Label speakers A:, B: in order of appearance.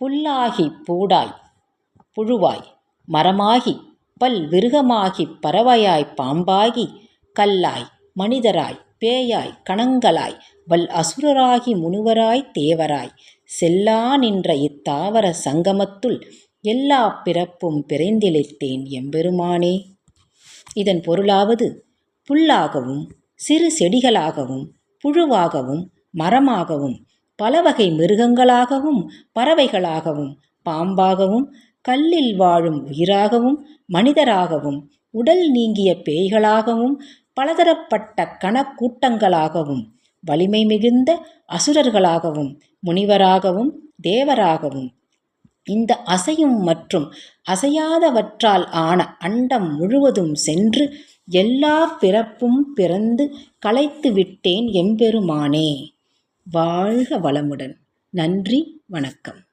A: புல்லாகிப் பூடாய் புழுவாய் மரமாகி பல் விருகமாகிப் பறவையாய் பாம்பாகி கல்லாய் மனிதராய் பேயாய் கணங்களாய் வல் அசுரராகி முனிவராய் தேவராய் செல்லா நின்ற இத்தாவர சங்கமத்துள் எல்லா பிறப்பும் பிறந்திழைத்தேன் எம்பெருமானே. இதன் பொருளாவது, புல்லாகவும் சிறு செடிகளாகவும் புழுவாகவும் மரமாகவும் பலவகை மிருகங்களாகவும் பறவைகளாகவும் பாம்பாகவும் கல்லில் வாழும் உயிராகவும் மனிதராகவும் உடல் நீங்கிய பேய்களாகவும் பலதரப்பட்ட கணக்கூட்டங்களாகவும் வலிமை மிகுந்த அசுரர்களாகவும் முனிவராகவும் தேவராகவும் இந்த அசையும் மற்றும் அசையாதவற்றால் ஆன அண்டம் முழுவதும் சென்று எல்லா பிறப்பும் பிறந்து களைத்து விட்டேன் எம்பெருமானே. வாழ்க வளமுடன். நன்றி, வணக்கம்.